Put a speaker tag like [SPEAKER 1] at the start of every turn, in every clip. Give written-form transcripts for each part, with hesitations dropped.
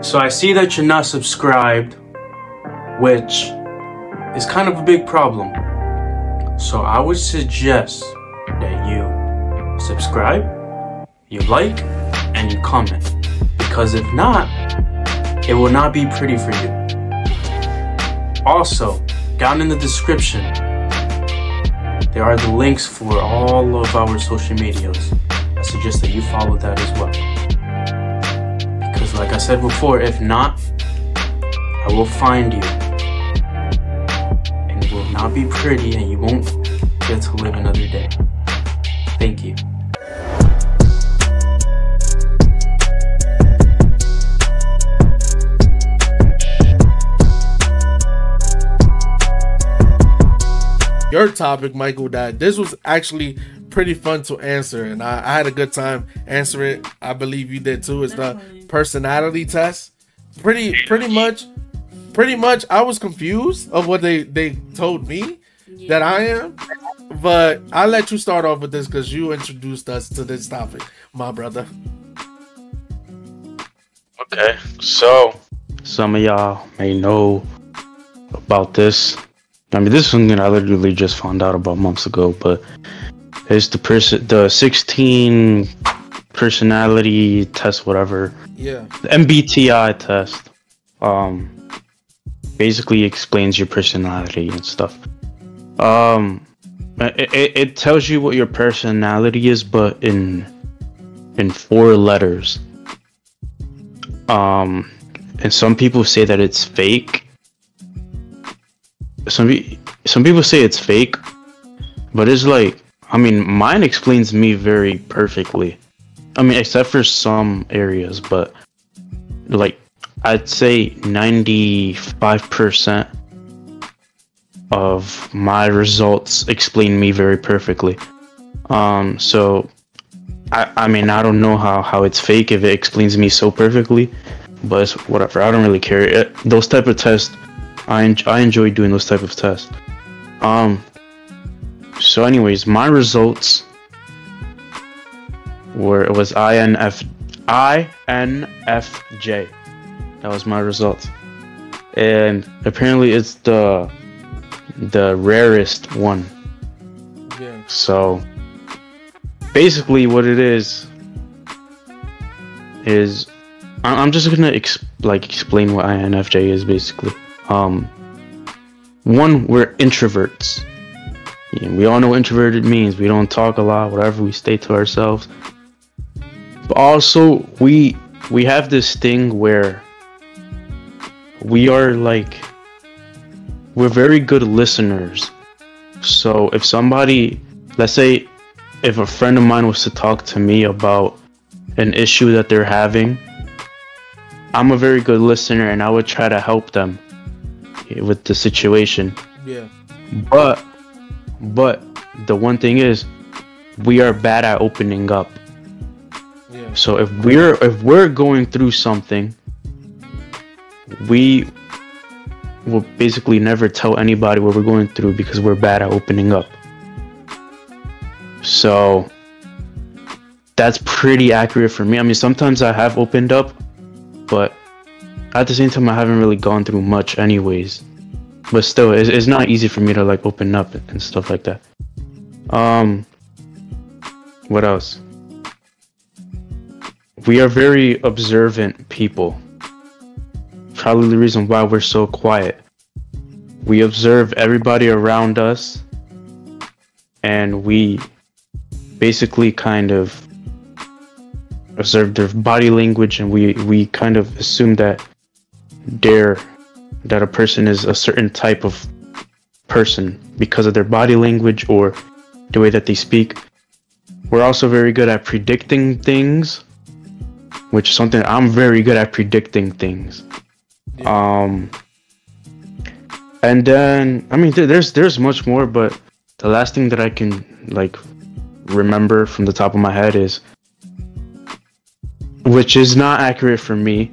[SPEAKER 1] So I see that you're not subscribed, which is kind of a big problem. So I would suggest that you subscribe, you like, and you comment. Because if not, it will not be pretty for you. Also, down in the description, there are the links for all of our social medias. I suggest that you follow that as well. Because like I said before, if not, I will find you. And it will not be pretty and you won't get to live another day. Thank you.
[SPEAKER 2] Your topic, Michael, that this was actually pretty fun to answer, and I had a good time answering it. I believe you did too. It's the personality test. Pretty much I was confused of what they told me that I am, but I'll let you start off with this because you introduced us to this topic, my brother.
[SPEAKER 3] Okay, so some of y'all may know about this. I mean, this is something I literally just found out about months ago, but it's the 16 personality test, whatever.
[SPEAKER 2] Yeah.
[SPEAKER 3] The MBTI test. Basically explains your personality and stuff. It tells you what your personality is, but in 4 letters. And some people say that it's fake. Some people say it's fake, but it's like, I mean, mine explains me very perfectly. I mean, except for some areas, but like I'd say 95% of my results explain me very perfectly. So I mean, I don't know how it's fake if it explains me so perfectly, but it's whatever. I don't really care. Those type of tests, I enjoy doing those type of tests. So anyways, my results was INFJ. That was my results. And apparently it's the rarest one.
[SPEAKER 2] Yeah.
[SPEAKER 3] So basically what it is I'm just gonna explain what INFJ is basically. One, we're introverts. Yeah, we all know what introverted means. We don't talk a lot, whatever, we stay to ourselves. But also, we have this thing where we're very good listeners. So if somebody, let's say, if a friend of mine was to talk to me about an issue that they're having, I'm a very good listener and I would try to help them with the situation.
[SPEAKER 2] Yeah.
[SPEAKER 3] But the one thing is, we are bad at opening up.
[SPEAKER 2] Yeah.
[SPEAKER 3] So if we're going through something, we will basically never tell anybody what we're going through because we're bad at opening up. So that's pretty accurate for me. I mean, sometimes I have opened up, but at the same time I haven't really gone through much anyways. But still, it's not easy for me to like open up and stuff like that. What else? We are very observant people. Probably the reason why we're so quiet. We observe everybody around us, and we basically kind of observe their body language, and we kind of assume that a person is a certain type of person because of their body language or the way that they speak. We're also very good at predicting things, which is something I'm very good at, predicting things. Yeah. And then, I mean, there's much more, but the last thing that I can like remember from the top of my head is, which is not accurate for me,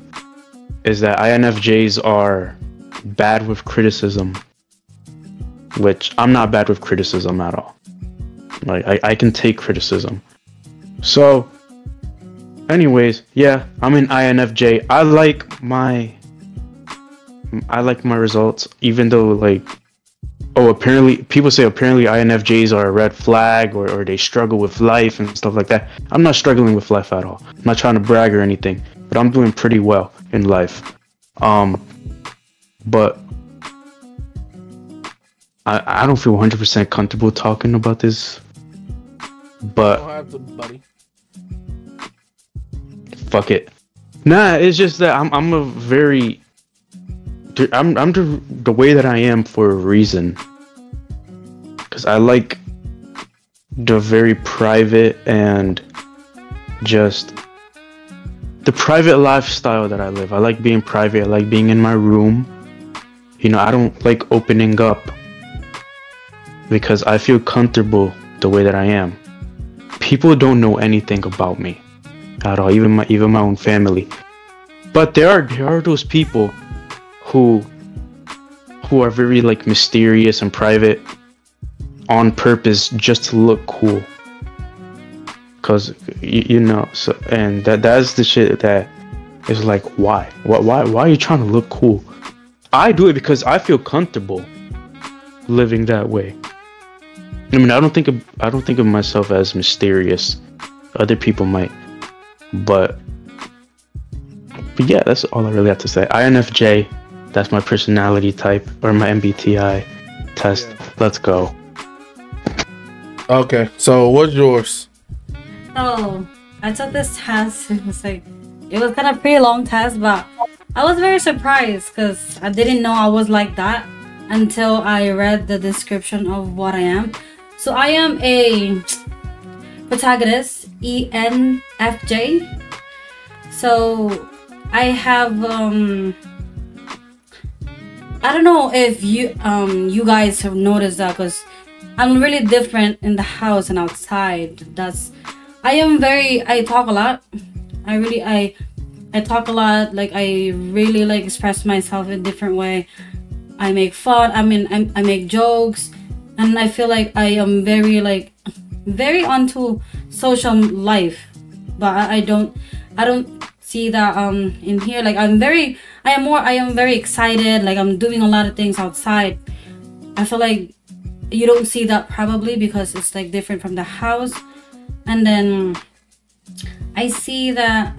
[SPEAKER 3] is that INFJs are bad with criticism, which I'm not bad with criticism at all. Like I can take criticism. So anyways, yeah, I'm in INFJ. I like my results, even though like, oh, apparently people say apparently INFJs are a red flag or they struggle with life and stuff like that. I'm not struggling with life at all. I'm not trying to brag or anything, but I'm doing pretty well in life. But I don't feel 100% comfortable talking about this. But
[SPEAKER 2] don't have to, buddy.
[SPEAKER 3] Fuck it. Nah, it's just that I'm a very I'm the way that I am for a reason. Cause I like the very private and just the private lifestyle that I live. I like being private. I like being in my room. You know, I don't like opening up because I feel comfortable the way that I am. People don't know anything about me at all, even my own family. But there are those people who are very like mysterious and private on purpose just to look cool. Cause you know, so and that's the shit that is like, why are you trying to look cool? I do it because I feel comfortable living that way. I mean, I don't think of myself as mysterious. Other people might, but yeah, that's all I really have to say. INFJ, that's my personality type, or my MBTI test.
[SPEAKER 2] Yeah.
[SPEAKER 3] Let's go.
[SPEAKER 2] Okay, so what's yours?
[SPEAKER 4] So I took this test. It was kind of pretty long test, but I was very surprised because I didn't know I was like that until I read the description of what I am. So I am a protagonist, ENFJ. So I have I don't know if you guys have noticed that, because I'm really different in the house and outside. I talk a lot. I talk a lot. Like, I really like express myself in a different way. I make fun. I make jokes, and I feel like I am very onto social life. But I don't see that in here. Like, I am very excited. Like, I'm doing a lot of things outside. I feel like you don't see that probably because it's like different from the house. And then I see that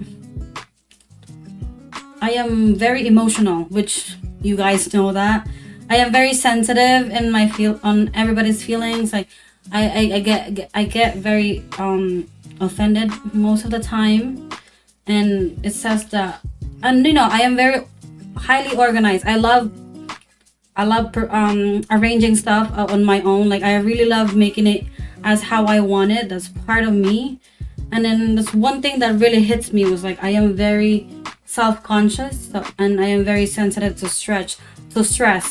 [SPEAKER 4] I am very emotional, which you guys know that. I am very sensitive in on everybody's feelings. Like, I get very offended most of the time. And it says that, and you know, I am very highly organized. I love arranging stuff on my own. Like, I really love making it as how I want it. That's part of me. And then this one thing that really hits me was like, I am very self-conscious, and I am very sensitive to stress,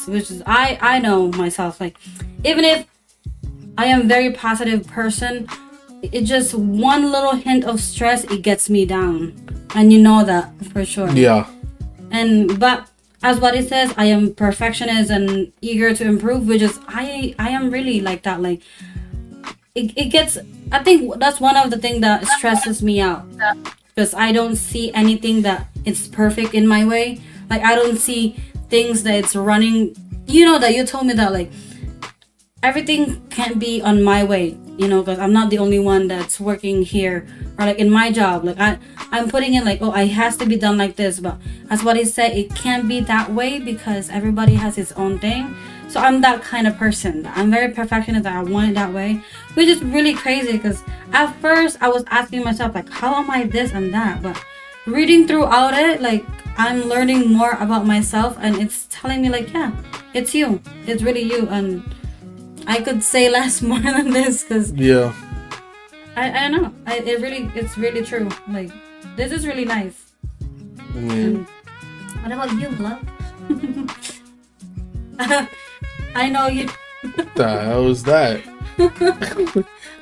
[SPEAKER 4] which is I know myself. Like, even if I am very positive person, it just one little hint of stress, it gets me down, and you know that for sure.
[SPEAKER 2] Yeah.
[SPEAKER 4] But as what it says, I am perfectionist and eager to improve, which is I am really like that. Like, it gets, I think that's one of the things that stresses me out, because I don't see anything that it's perfect in my way. Like, I don't see things that it's running, you know, that you told me that like everything can't be on my way, you know, because I'm not the only one that's working here, or like in my job. Like, I'm putting in like, oh, it has to be done like this, but as what he said, it can't be that way because everybody has his own thing. So I'm that kind of person. I'm very perfectionist, that I want it that way, which is really crazy, because at first I was asking myself like, how am I this and that? But reading throughout it, like, I'm learning more about myself, and it's telling me like, yeah, it's you. It's really you. And I could say less more than this, because
[SPEAKER 2] Yeah.
[SPEAKER 4] I know. It's really true. Like, this is really nice.
[SPEAKER 2] Mm.
[SPEAKER 4] What about you, love? I know you.
[SPEAKER 2] What the hell was that?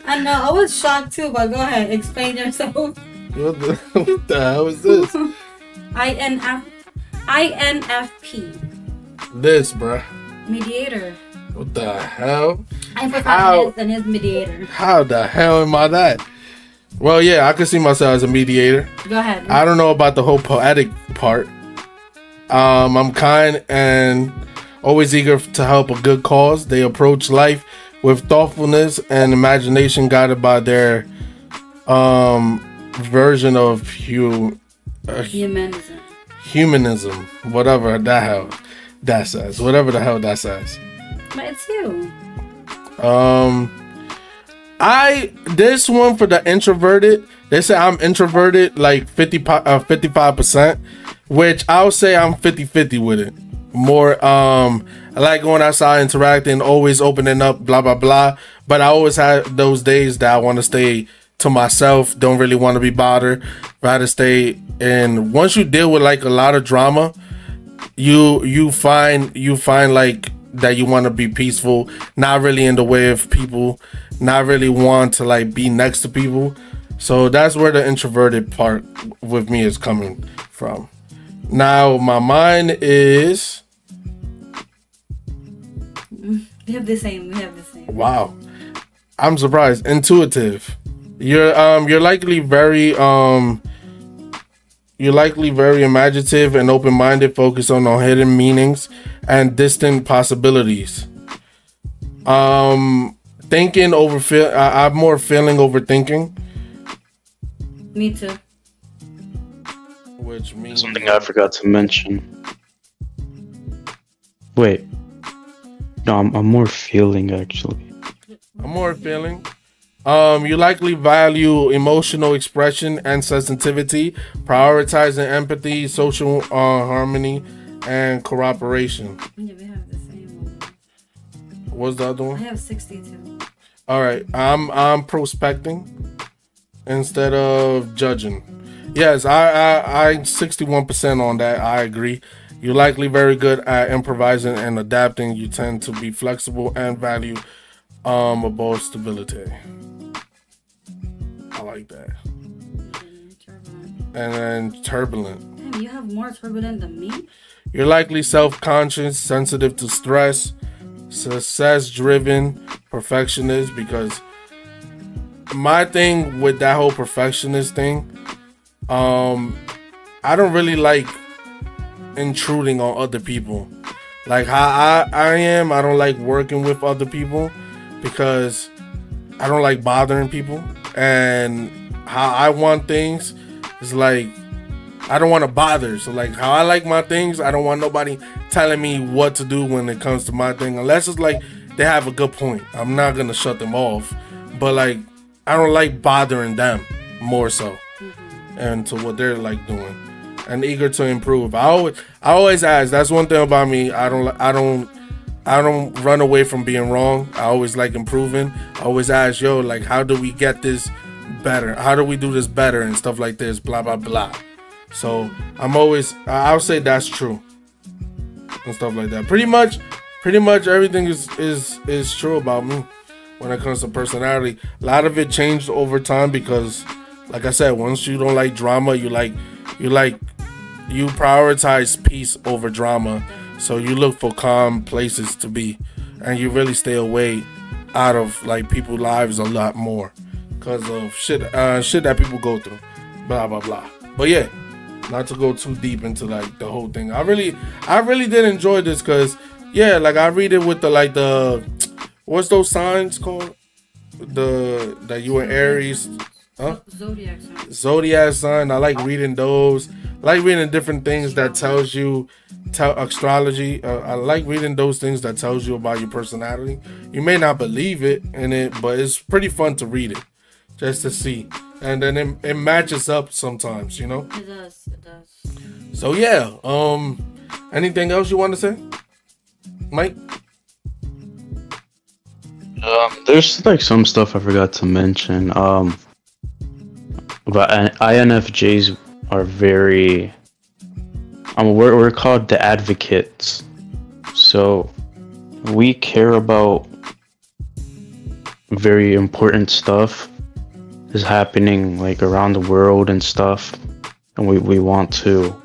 [SPEAKER 4] I know. I was shocked too, but go ahead. Explain yourself.
[SPEAKER 2] What the hell is this?
[SPEAKER 4] INFP.
[SPEAKER 2] This, bruh.
[SPEAKER 4] Mediator.
[SPEAKER 2] What the hell?
[SPEAKER 4] I'm
[SPEAKER 2] How?
[SPEAKER 4] protagonist and his mediator.
[SPEAKER 2] How the hell am I that? Well, yeah, I could see myself as a mediator.
[SPEAKER 4] Go ahead.
[SPEAKER 2] I don't know about the whole poetic part. I'm kind and always eager to help a good cause. They approach life with thoughtfulness and imagination, guided by their version of humanism, whatever the hell that says. Whatever the hell that says.
[SPEAKER 4] But it's you.
[SPEAKER 2] This one for the introverted, they say I'm introverted like 55%, which I'll say I'm 50-50 with it. More I like going outside, interacting, always opening up, blah blah blah. But I always have those days that I want to stay to myself, don't really want to be bothered, rather stay. And once you deal with like a lot of drama, you find like that you want to be peaceful, not really in the way of people, not really want to like be next to people. So that's where the introverted part with me is coming from. Now my mind is,
[SPEAKER 4] We have the same.
[SPEAKER 2] wow, I'm surprised. Intuitive. You're likely very imaginative and open-minded, focused on hidden meanings and distant possibilities. Thinking over feel. I'm more feeling over thinking.
[SPEAKER 4] Me too.
[SPEAKER 2] Which means
[SPEAKER 3] Something I forgot to mention. Wait. No, I'm more feeling actually.
[SPEAKER 2] I'm more feeling. You likely value emotional expression and sensitivity, prioritizing empathy, social harmony, and cooperation.
[SPEAKER 4] Yeah, we have the same one.
[SPEAKER 2] What's the other
[SPEAKER 4] I
[SPEAKER 2] one?
[SPEAKER 4] have 62.
[SPEAKER 2] All right, I'm prospecting instead of judging. Yes, I 61% on that. I agree. You're likely very good at improvising and adapting. You tend to be flexible and value above stability. I like that.
[SPEAKER 4] Turbulent.
[SPEAKER 2] And then turbulent.
[SPEAKER 4] Damn, you have more turbulent than me?
[SPEAKER 2] You're likely self-conscious, sensitive to stress, success-driven, perfectionist, because my thing with that whole perfectionist thing, I don't really like intruding on other people. Like how I am, I don't like working with other people because I don't like bothering people. And how I want things is like, I don't want to bother. So like how I like my things, I don't want nobody telling me what to do when it comes to my thing, unless it's like they have a good point. I'm not gonna shut them off, but like I don't like bothering them more so, and to what they're like doing, and eager to improve. I always ask. That's one thing about me. I don't run away from being wrong. I always like improving. I always ask, yo, like, how do we get this better? How do we do this better and stuff like this? Blah blah blah. So I'll say that's true and stuff like that. Pretty much everything is true about me when it comes to personality. A lot of it changed over time because, like I said, once you don't like drama, you prioritize peace over drama. So you look for calm places to be, and you really stay away out of like people's lives a lot more because of shit that people go through, blah blah blah. But yeah, not to go too deep into like the whole thing. I really did enjoy this because yeah, like I read it with the what's those signs called? That you were Aries, huh?
[SPEAKER 4] Zodiac sign.
[SPEAKER 2] Zodiac sign. I like reading those. I like reading different things that tells you astrology. I like reading those things that tells you about your personality. You may not believe it in it, but it's pretty fun to read it just to see, and then it matches up sometimes, you know.
[SPEAKER 4] It does.
[SPEAKER 2] So yeah, anything else you want to say, Mike?
[SPEAKER 3] There's like some stuff I forgot to mention. But INFJs are very. We're called the advocates, so we care about very important stuff is happening like around the world and stuff, and we want to.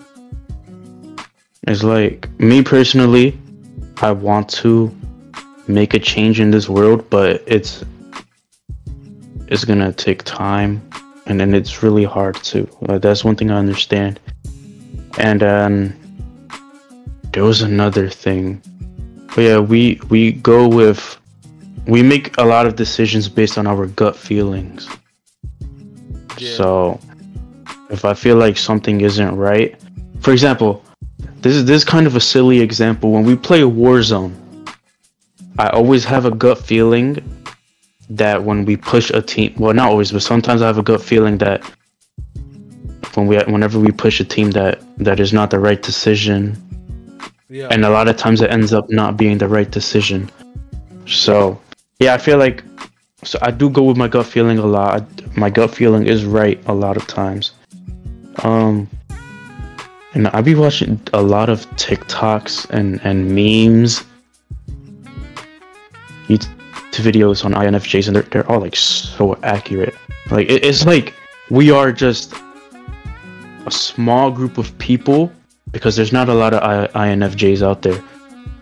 [SPEAKER 3] It's like me personally, I want to make a change in this world, but it's gonna take time and then it's really hard too. That's one thing I understand. And there was another thing. But yeah, we make a lot of decisions based on our gut feelings.
[SPEAKER 2] Yeah.
[SPEAKER 3] So if I feel like something isn't right, for example, this is kind of a silly example. When we play Warzone, I always have a gut feeling that when we push a team, well, not always, but sometimes I have a gut feeling that whenever we push a team that is not the right decision.
[SPEAKER 2] Yeah.
[SPEAKER 3] And a lot of times it ends up not being the right decision. So yeah, I feel like, so I do go with my gut feeling a lot. My gut feeling is right a lot of times. And I be watching a lot of TikToks and memes, YouTube videos on INFJs, and they're all like so accurate. Like it's like we are just a small group of people, because there's not a lot of INFJs out there.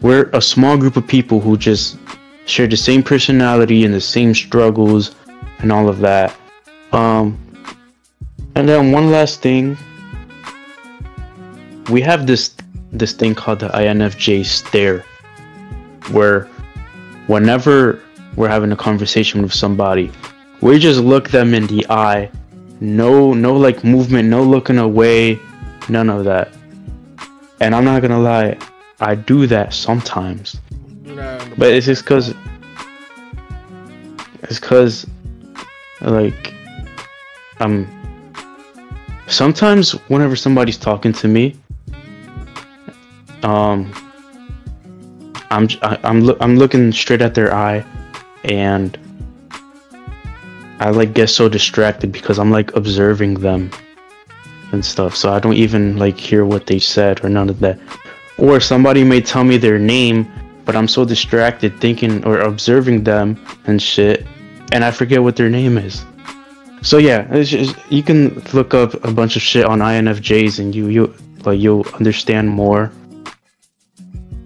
[SPEAKER 3] We're a small group of people who just share the same personality and the same struggles and all of that. And then one last thing, we have this thing called the INFJ stare, where whenever we're having a conversation with somebody, we just look them in the eye. No like movement, no looking away, none of that. And I'm not gonna lie, I do that sometimes. But it's just cause like sometimes whenever somebody's talking to me, I'm looking straight at their eye, and I like get so distracted because I'm like observing them and stuff, so I don't even like hear what they said or none of that. Or somebody may tell me their name, but I'm so distracted thinking or observing them and shit, and I forget what their name is. So yeah, it's just, you can look up a bunch of shit on INFJs and you'll understand more.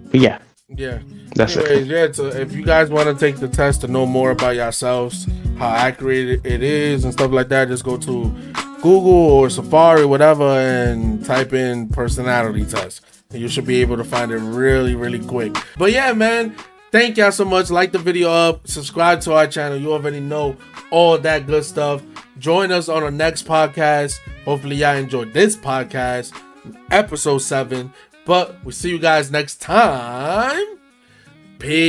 [SPEAKER 3] But yeah.
[SPEAKER 2] Yeah.
[SPEAKER 3] That's
[SPEAKER 2] Anyways,
[SPEAKER 3] it.
[SPEAKER 2] yeah, so if you guys want to take the test to know more about yourselves, how accurate it is and stuff like that, just go to Google or Safari, whatever, and type in personality test. And you should be able to find it really, really quick. But yeah, man, thank y'all so much. Like the video up, subscribe to our channel. You already know all that good stuff. Join us on our next podcast. Hopefully y'all enjoyed this podcast, episode 7. But we'll see you guys next time. Peace.